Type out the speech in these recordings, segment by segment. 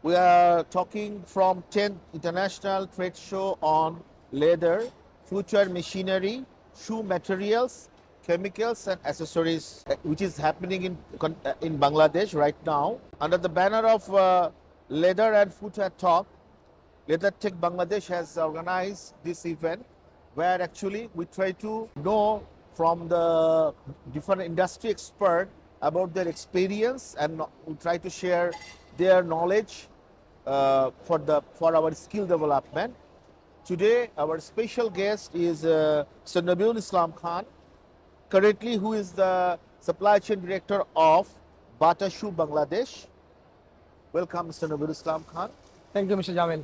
We are talking from 10th International Trade Show on leather, footwear machinery, shoe materials, chemicals and accessories, which is happening in Bangladesh right now. Under the banner of Leather and Footwear TALK, LEATHERTECH Bangladesh has organized this event where actually we try to know from the different industry expert about their experience, and we try to share their knowledge for our skill development. Today, our special guest is Mr. Nabeeul Islam Khan, currently who is the supply chain director of Bata Shoe Bangladesh. Welcome, Mr. Nabeeul Islam Khan. Thank you, Mr. Jamil.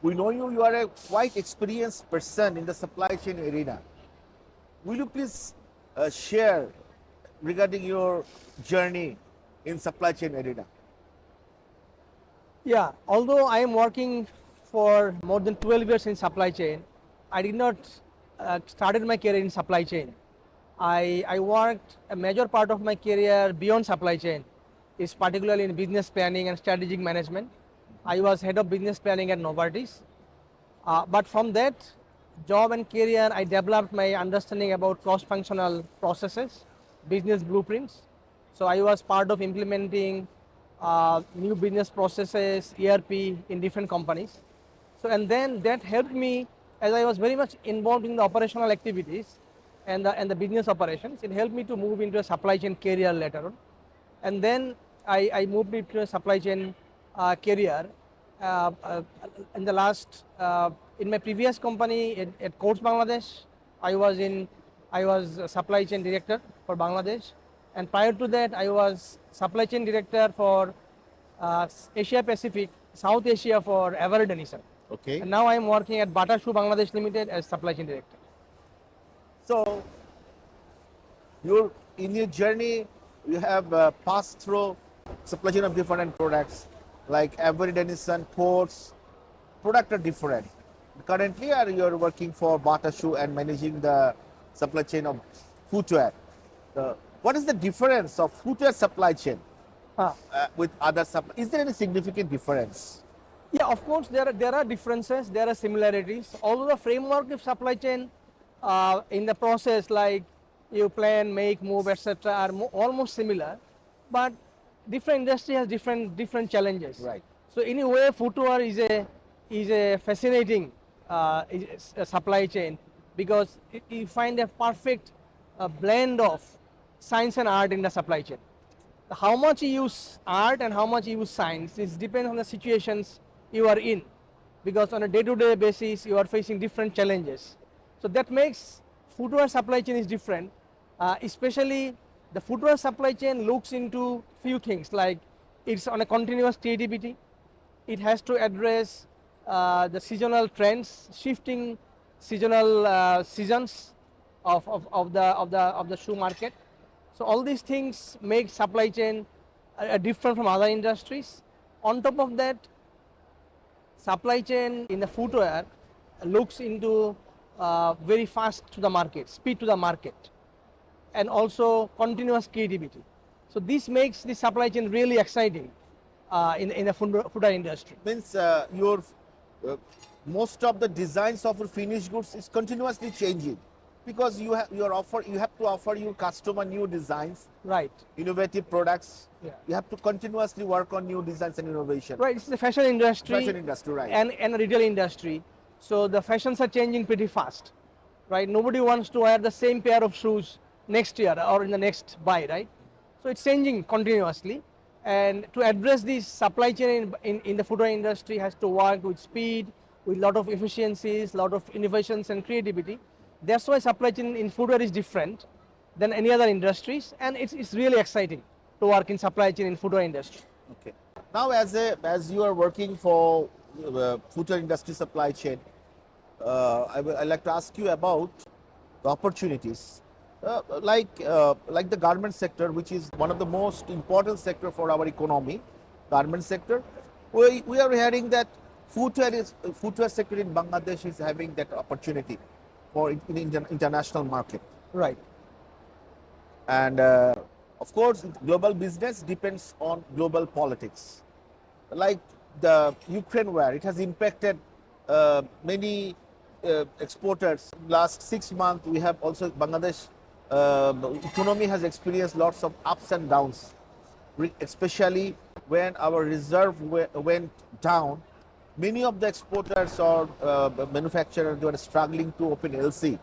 We know you are a quite experienced person in the supply chain arena. Will you please share regarding your journey in supply chain arena? Yeah, although I am working for more than 12 years in supply chain, I did not started my career in supply chain. I worked a major part of my career beyond supply chain, is particularly in business planning and strategic management. I was head of business planning at Novartis. But from that job and career, I developed my understanding about cross-functional processes, business blueprints. So I was part of implementing new business processes, ERP in different companies. So and then that helped me, as I was very much involved in the operational activities and the business operations. It helped me to move into a supply chain career later on. And then I moved into a supply chain career in the last in my previous company at Courts Bangladesh. I was a supply chain director for Bangladesh, and prior to that I was supply chain director for Asia Pacific, South Asia for Everett Denison. Okay. And now I am working at Bata Shoe Bangladesh Limited as supply chain director. So, in your journey, you have passed through supply chain of different products like Everett Denison, Ports. Products are different. Currently, you're working for Bata Shoe and managing the supply chain of footwear. What is the difference of footwear supply chain with other supply? Is there any significant difference? Yeah, of course there are differences, there are similarities. Although the framework of supply chain in the process, like you plan, make, move, etc., are almost similar, but different industry has different challenges. Right. So in a way, footwear is a fascinating supply chain, because you find a perfect blend of science and art in the supply chain. How much you use art and how much you use science, it depends on the situations you are in, because on a day-to-day basis you are facing different challenges. So that makes footwear supply chain is different. Especially the footwear supply chain looks into few things, like it's on a continuous creativity. It has to address the seasonal trends, shifting seasonal seasons of the shoe market. So all these things make supply chain different from other industries. On top of that, supply chain in the footwear looks into very fast to the market, speed to the market, and also continuous creativity. So this makes the supply chain really exciting in the footwear industry. Means most of the designs of your finished goods is continuously changing, because you have to offer your customer new designs, Right. innovative products. Yeah. You have to continuously work on new designs and innovation. Right, it's the fashion industry. Fashion industry, right. And retail industry. So the fashions are changing pretty fast, right? Nobody wants to wear the same pair of shoes next year or in the next buy, right? So it's changing continuously. And to address this, supply chain in the footwear industry has to work with speed, with a lot of efficiencies, lot of innovations and creativity. That's why supply chain in footwear is different than any other industries, and it's really exciting to work in supply chain in footwear industry. Okay. Now, as you are working for footwear industry supply chain, I'd like to ask you about the opportunities, like the garment sector, which is one of the most important sector for our economy. Garment sector, we are hearing that footwear sector in Bangladesh is having that opportunity for in international market. Right. And of course, global business depends on global politics. like the Ukraine war, it has impacted many exporters. Last 6 months, we have also Bangladesh economy has experienced lots of ups and downs, especially when our reserve went down. Many of the exporters or manufacturers were struggling to open LC.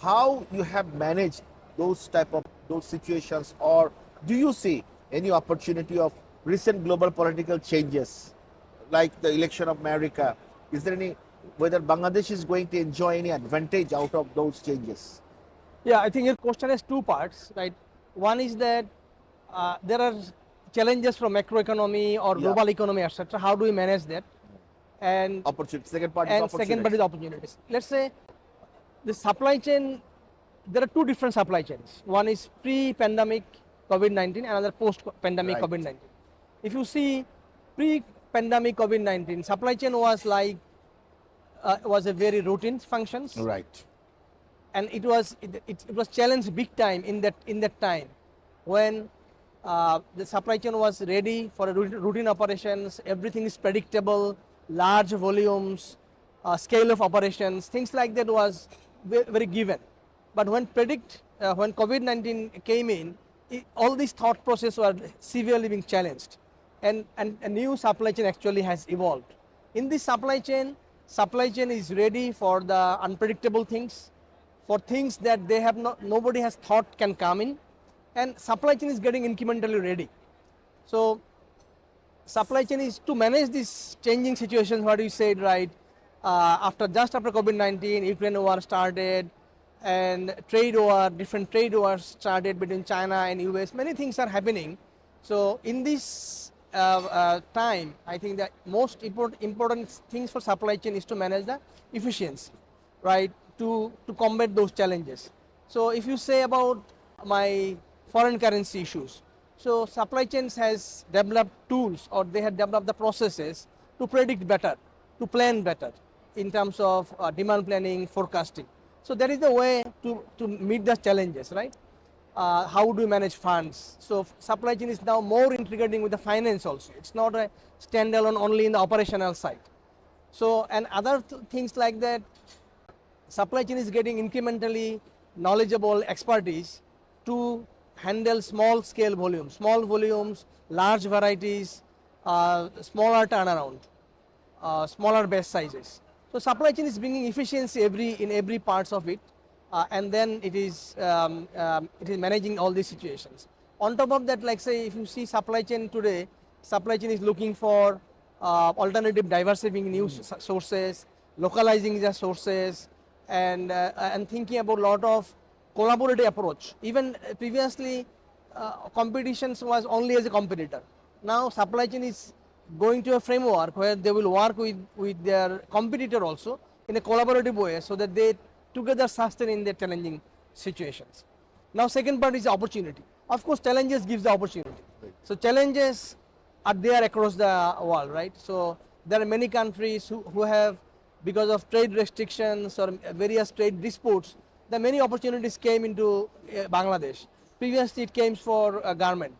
How you have managed those situations, or do you see any opportunity of recent global political changes like the election of America? Is there any, whether Bangladesh is going to enjoy any advantage out of those changes? Yeah, I think your question has two parts, right? One is that there are challenges from macroeconomy or Yeah. global economy, etc. How do we manage that? And Opportunity. Second part is opportunity. second part is opportunities. Let's say the supply chain, there are two different supply chains. One is pre-pandemic COVID-19, another post-pandemic Right. COVID-19. If you see pre-pandemic COVID-19, supply chain was like was a very routine functions, Right. and it was challenged big time in that time when the supply chain was ready for routine operations. Everything is predictable, large volumes, scale of operations, things like that was very given. But when COVID-19 came in, all these thought process were severely being challenged, and a new supply chain actually has evolved. In this supply chain is ready for the unpredictable things, for things that they have nobody has thought can come in, and supply chain is getting incrementally ready. So supply chain is to manage these changing situations, what you said, right? After COVID-19, Ukraine war started, and different trade wars started between China and US. Many things are happening. So in this time, I think the most important things for supply chain is to manage the efficiency, right? To combat those challenges. So if you say about my foreign currency issues, so supply chains has developed tools, or they have developed the processes to predict better, to plan better in terms of demand planning, forecasting. So that is the way to meet the challenges, right? How do you manage funds? So supply chain is now more integrating with the finance also. It's not a standalone only in the operational side. So, and other things like that, supply chain is getting incrementally knowledgeable expertise to handle small volumes, large varieties, smaller turnaround, smaller batch sizes. So supply chain is bringing efficiency in every parts of it, and then it is managing all these situations. On top of that, like say, if you see supply chain today, supply chain is looking for alternative diversifying new sources, localizing the sources, and thinking about a lot of collaborative approach. Even previously, competitions was only as a competitor. Now supply chain is going to a framework where they will work with their competitor also in a collaborative way, so that they together sustain in their challenging situations. Now second part is opportunity. Of course, challenges gives the opportunity. Right. So challenges are there across the world, right? So there are many countries who have, because of trade restrictions or various trade disputes, the many opportunities came into Bangladesh. Previously it came for garment.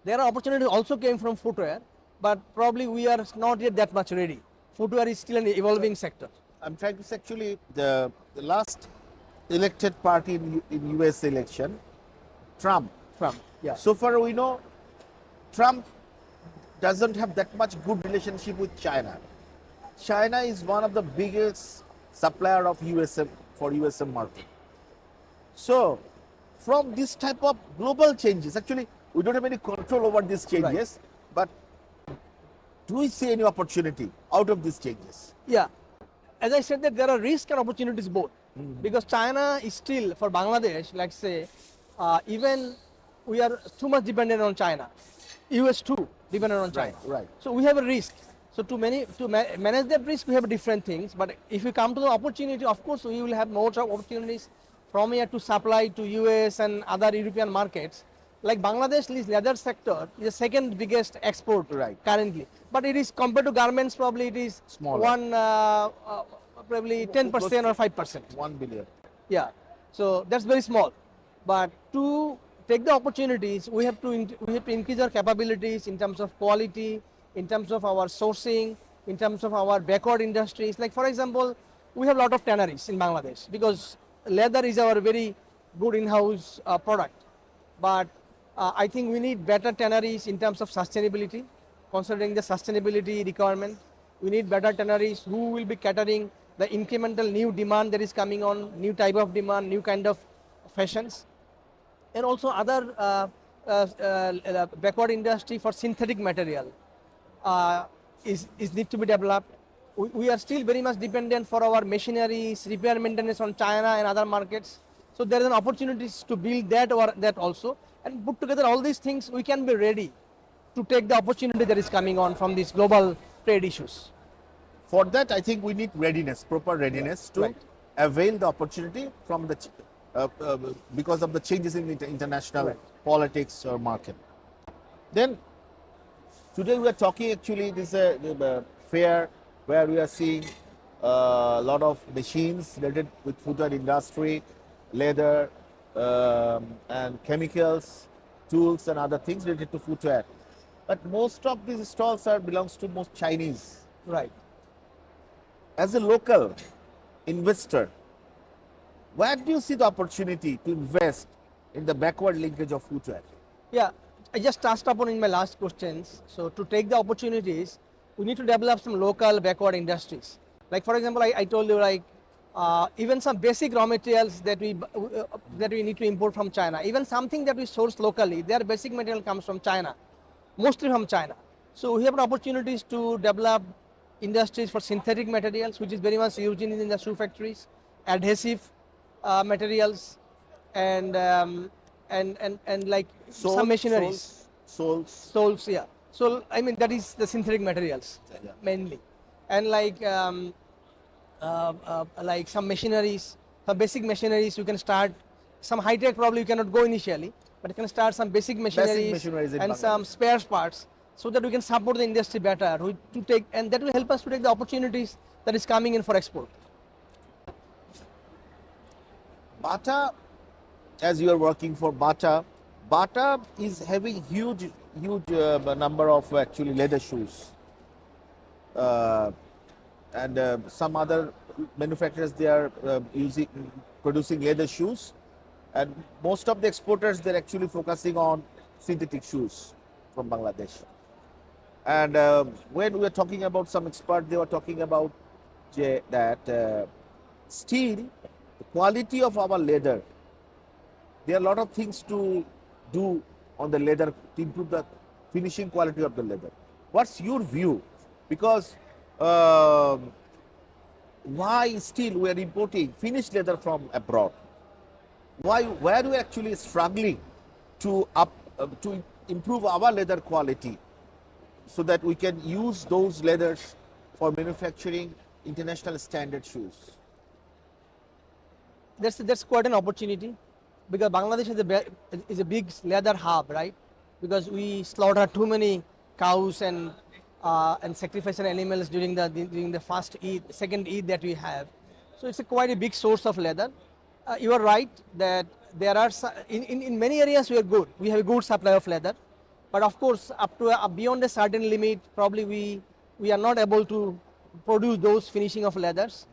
There are opportunities also came from footwear, but probably we are not yet that much ready. Footwear is still an evolving sector. I'm trying to say actually the last elected party in US election, Trump. Yeah. So far we know Trump doesn't have that much good relationship with China. China is one of the biggest supplier of USM for USM market. So from this type of global changes, actually we don't have any control over these changes, but do we see any opportunity out of these changes? Yeah. As I said, that there are risks and opportunities both. Because China is still, for Bangladesh, like say, even we are too much dependent on China. US too dependent on China. Right. So we have a risk. So to manage that risk, we have different things. But if we come to the opportunity, of course, we will have more opportunities from here to supply to US and other European markets. Like Bangladesh's leather sector is the second biggest export currently. But it is, compared to garments, probably it is Smaller. Probably 10% or 5%. 1 billion. Yeah. So that's very small. But to take the opportunities, we have to increase our capabilities in terms of quality, in terms of our sourcing, in terms of our backward industries. Like for example, we have a lot of tanneries in Bangladesh because leather is our very good in-house product. But I think we need better tanneries in terms of sustainability, considering the sustainability requirement. We need better tanneries who will be catering the incremental new demand that is coming on, new type of demand, new kind of fashions, and also other backward industry for synthetic material uh, is need to be developed. We are still very much dependent for our machineries, repair maintenance on China and other markets. So there is an opportunities to build that or that also, and put together all these things. We can be ready to take the opportunity that is coming on from these global trade issues. For that, I think we need readiness, proper readiness to Right. avail the opportunity from the because of the changes in the international Right. politics or market. Then today we are talking, actually this is a fair where we are seeing a lot of machines related with footwear industry, leather, and chemicals, tools and other things related to footwear. But most of these stalls are belongs to most Chinese. Right. As a local investor, where do you see the opportunity to invest in the backward linkage of footwear? Yeah, I just touched upon in my last questions. So to take the opportunities, we need to develop some local backward industries. Like for example, I told you like even some basic raw materials that we need to import from China, even something that we source locally, their basic material comes from China, mostly from China. So we have opportunities to develop industries for synthetic materials, which is very much used in the shoe factories, adhesive materials, and like some machineries, soles, yeah. So I mean that is the synthetic materials Yeah. mainly, and like some machineries, some basic machineries. You can start some high tech. Probably you cannot go initially, but you can start some basic machineries, machineries in and some Bangladesh. spare parts, so that we can support the industry better. To take, and that will help us to take the opportunities that is coming in for export. Bata, as you are working for Bata, Bata is having huge number of actually leather shoes, uh, and some other manufacturers, they are using producing leather shoes, and most of the exporters, they're actually focusing on synthetic shoes from Bangladesh. And when we were talking about some expert, they were talking about that still the quality of our leather, there are a lot of things to do on the leather to improve the finishing quality of the leather. What's your view? Because why still we are importing finished leather from abroad? Why are we actually struggling to improve our leather quality so that we can use those leathers for manufacturing international standard shoes? That's quite an opportunity, because Bangladesh is a big leather hub, right? Because we slaughter too many cows and sacrificial animals during the first Eid, second Eid that we have. So it's quite a big source of leather. You are right that there are in many areas we are good. We have a good supply of leather, but of course up to beyond a certain limit, probably we are not able to produce those finishing of leathers.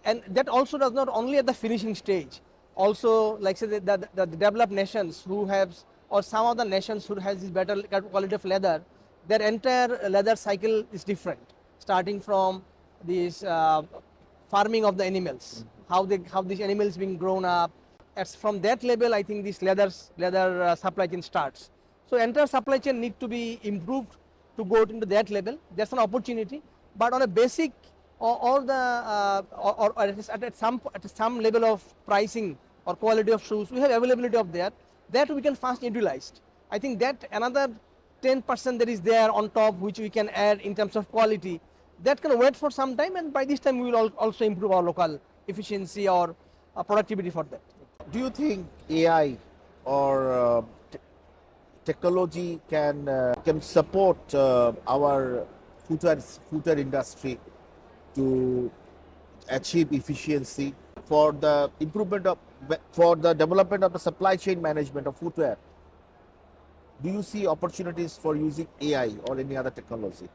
And that also does not only at the finishing stage, also like say the developed nations who have, or some of the nations who has this better quality of leather, their entire leather cycle is different, starting from this farming of the animals, how these animals being grown up. As from that level, I think this leather supply chain starts. So entire supply chain need to be improved to go into that level. That's an opportunity, but on a basic or the or at some level of pricing or quality of shoes, we have availability of that we can fast utilize. I think that another 10% that is there on top, which we can add in terms of quality, that can wait for some time, and by this time we will also improve our local efficiency or productivity for that. Do you think AI or technology can support our footwear industry to achieve efficiency? for the improvement of, for the development of the supply chain management of footwear, do you see opportunities for using AI or any other technology?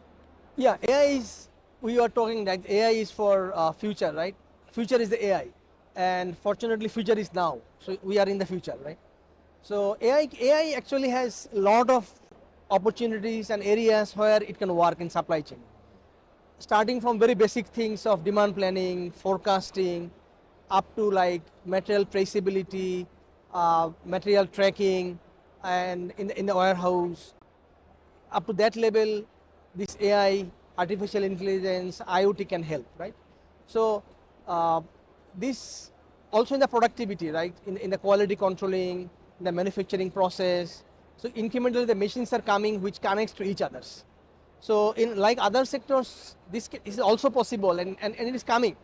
Yeah, AI is, we are talking that AI is for future, right? Future is the AI. And fortunately, future is now. So we are in the future, right? So AI actually has a lot of opportunities and areas where it can work in supply chain. Starting from very basic things of demand planning, forecasting, up to like material traceability, material tracking, and in the warehouse. Up to that level, this AI, artificial intelligence, IoT can help, right? So uh, this also in the productivity, right? In the quality controlling, in the manufacturing process. So incrementally the machines are coming which connects to each others. So in like other sectors, this is also possible and it is coming.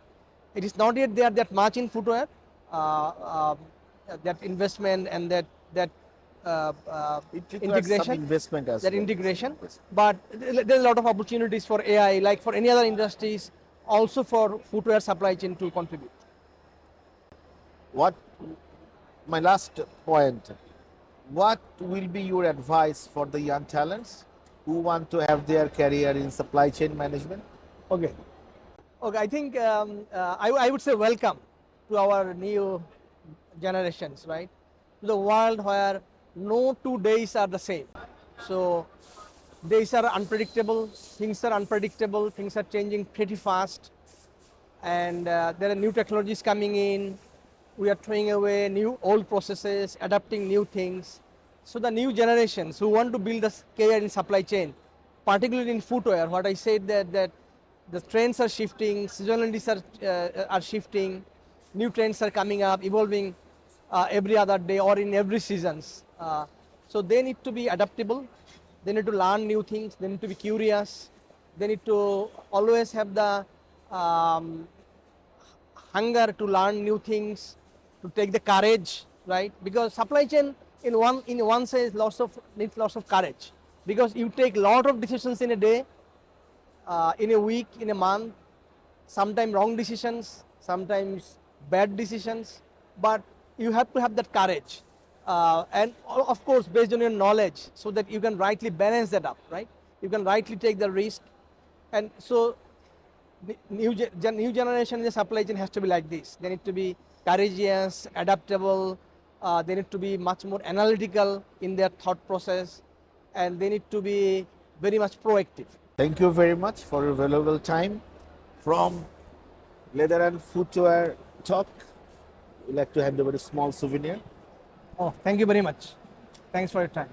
It is not yet there that much in footwear, uh, uh, that investment and that It requires some integration, investment as that well. integration. Yes. But there's a lot of opportunities for AI, like for any other industries, also for footwear supply chain to contribute. What, my last point, what will be your advice for the young talents who want to have their career in supply chain management? Okay. Okay, I think I would say welcome to our new generations, right? To the world where no 2 days are the same. So days are unpredictable, things are changing pretty fast, and there are new technologies coming in. We are throwing away new old processes, adapting new things. So the new generations who want to build a career in supply chain, particularly in footwear, what I said that the trends are shifting, seasonalities are shifting, new trends are coming up, evolving every other day or in every seasons. So they need to be adaptable. They need to learn new things. They need to be curious. They need to always have the um, hunger to learn new things, to take the courage, right? Because supply chain in one sense needs lots of courage, because you take lot of decisions in a day, in a week, in a month, sometimes wrong decisions, sometimes bad decisions, but you have to have that courage, and of course based on your knowledge, so that you can rightly balance that up, right? You can rightly take the risk, and so the new generation in the supply chain has to be like this. They need to be courageous, adaptable. They need to be much more analytical in their thought process, and they need to be very much proactive. Thank you very much for your valuable time. From Leather and Footwear Talk, we'd like to hand over a small souvenir. Oh, thank you very much. Thanks for your time.